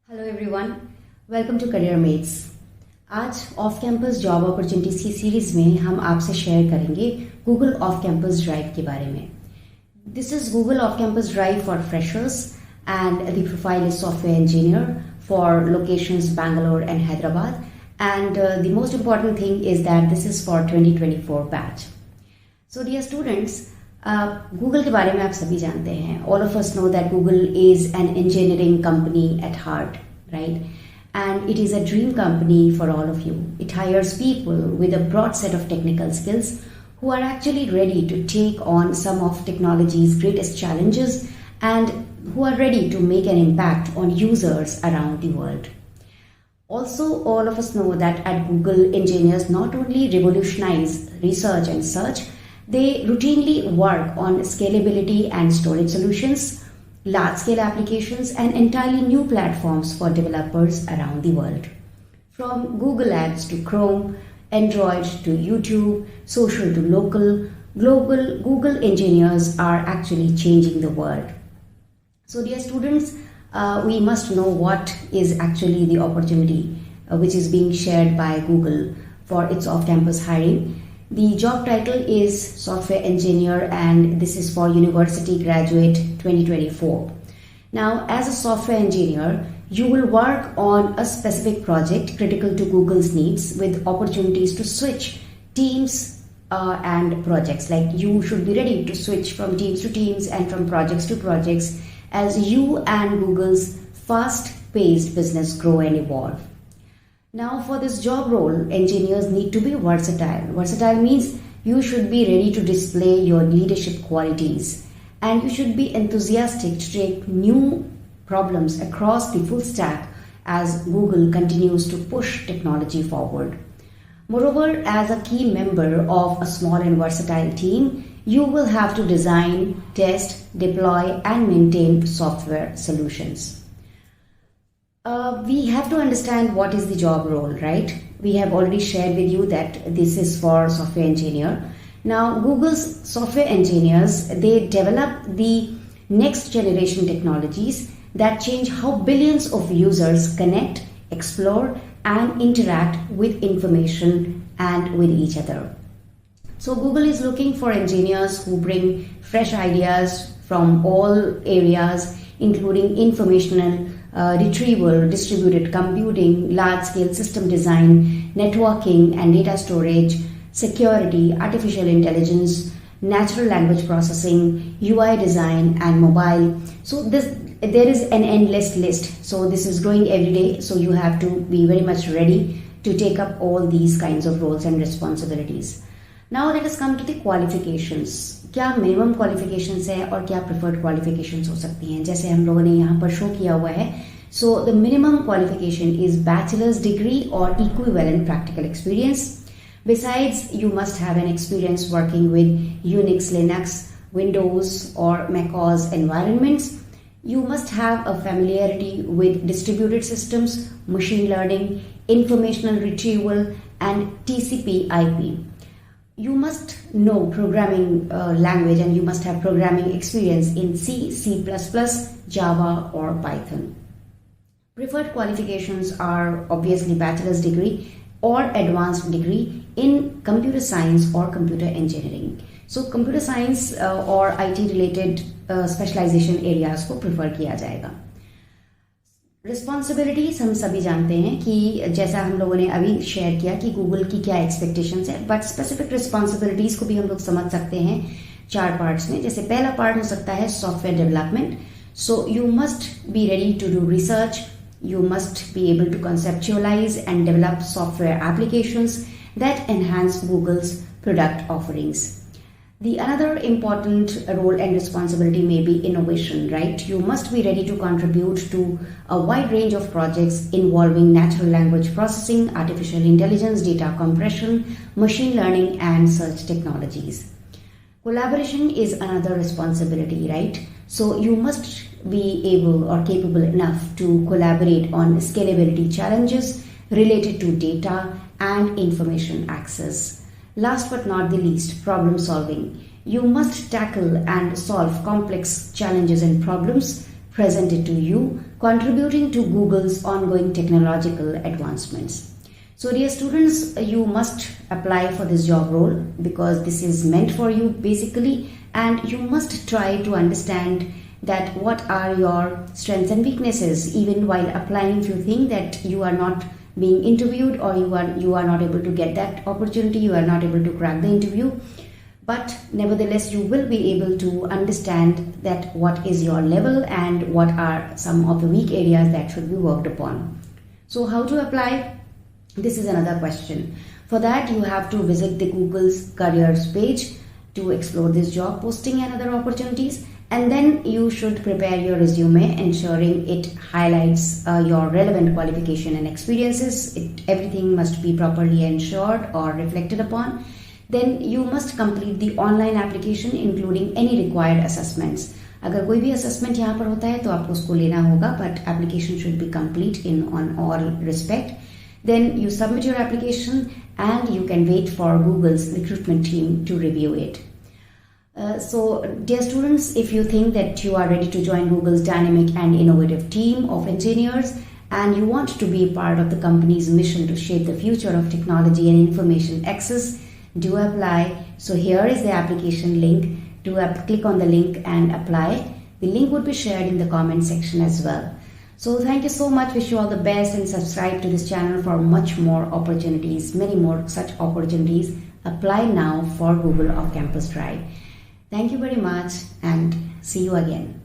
Hello everyone, welcome to career mates. आज off campus job opportunities की series में हम आपसे शेयर करेंगे गूगल ऑफ कैंपस ड्राइव के बारे में। This is Google off campus drive for freshers and the profile is software engineer for locations Bangalore and Hyderabad and the most important thing is that this is for 2024 batch. So dear students, Google के बारे में आप सभी जानते हैं। All of us know that Google is an engineering company at heart, right? And it is a dream company for all of you. It hires people with a broad set of technical skills who are actually ready to take on some of technology's greatest challenges and who are ready to make an impact on users around the world. Also, all of us know that at Google, engineers not only revolutionize research and search, they routinely work on scalability and storage solutions, large-scale applications, and entirely new platforms for developers around the world. From Google Apps to Chrome, Android to YouTube, social to local, global, Google engineers are actually changing the world. So dear students, we must know what is actually the opportunity which is being shared by Google for its off-campus hiring. The job title is Software Engineer and this is for University Graduate 2024. Now, as a software engineer, you will work on a specific project critical to Google's needs with opportunities to switch teams and projects. Like you should be ready to switch from teams to teams and from projects to projects as you and Google's fast-paced business grow and evolve. Now for this job role, engineers need to be versatile. Versatile means you should be ready to display your leadership qualities and you should be enthusiastic to take new problems across the full stack as Google continues to push technology forward. Moreover, as a key member of a small and versatile team, you will have to design, test, deploy and maintain software solutions. We have to understand what is the job role, right? We have already shared with you that this is for software engineer. Now, Google's software engineers, they develop the next generation technologies that change how billions of users connect, explore, and interact with information and with each other. So Google is looking for engineers who bring fresh ideas from all areas, including informational retrieval, distributed computing, large-scale system design, networking and data storage, security, artificial intelligence, natural language processing, UI design and mobile. So there is an endless list. So this is growing every day. So you have to be very much ready to take up all these kinds of roles and responsibilities. Now let us come to the qualifications. क्या minimum qualifications है और क्या preferred qualifications हो सकती हैं, जैसे हम लोगों ने यहाँ पर शो किया हुआ है. So the minimum qualification is bachelor's degree और equivalent practical experience. Besides, you must have an experience working with Unix, Linux, Windows or macOS environments. You must have a familiarity with distributed systems, machine learning, informational retrieval and TCP/IP. You must know programming language and you must have programming experience in C, C++, Java or Python. Preferred qualifications are obviously bachelor's degree or advanced degree in computer science or computer engineering. So computer science or IT related specialization areas को prefer किया जाएगा. Responsibilities हम सभी जानते हैं कि जैसा हम लोगों ने अभी शेयर किया कि गूगल की क्या एक्सपेक्टेशंस है, बट स्पेसिफिक रिस्पॉन्सिबिलिटीज को भी हम लोग समझ सकते हैं 4 पार्ट्स में. जैसे पहला पार्ट हो सकता है software development. So you must be ready to do research, you must be able to conceptualize and develop software applications that enhance Google's product offerings. The another important role and responsibility may be innovation, right? You must be ready to contribute to a wide range of projects involving natural language processing, artificial intelligence, data compression, machine learning, and search technologies. Collaboration is another responsibility, right? So you must be able or capable enough to collaborate on scalability challenges related to data and information access. Last but not the least, problem solving. You must tackle and solve complex challenges and problems presented to you, contributing to Google's ongoing technological advancements. So dear students, you must apply for this job role because this is meant for you basically, and you must try to understand that what are your strengths and weaknesses. Even while applying, if you think that you are not being interviewed or you are not able to get that opportunity, you are not able to crack the interview, but nevertheless you will be able to understand that what is your level and what are some of the weak areas that should be worked upon. So how to apply? This is another question. For that, you have to visit the Google's careers page to explore this job posting and other opportunities. And then you should prepare your resume, ensuring it highlights your relevant qualification and experiences. Everything must be properly ensured or reflected upon. Then you must complete the online application, including any required assessments. अगर कोई भी assessment यहाँ पर होता है तो आपको उसको लेना होगा, but application should be complete on all respect. Then you submit your application and you can wait for Google's recruitment team to review it. So dear students, if you think that you are ready to join Google's dynamic and innovative team of engineers and you want to be a part of the company's mission to shape the future of technology and information access, do apply. So here is the application link. Do click on the link and apply. The link would be shared in the comment section as well. So thank you so much. Wish you all the best and subscribe to this channel for much more opportunities, many more such opportunities. Apply now for Google Off Campus Drive. Thank you very much and see you again.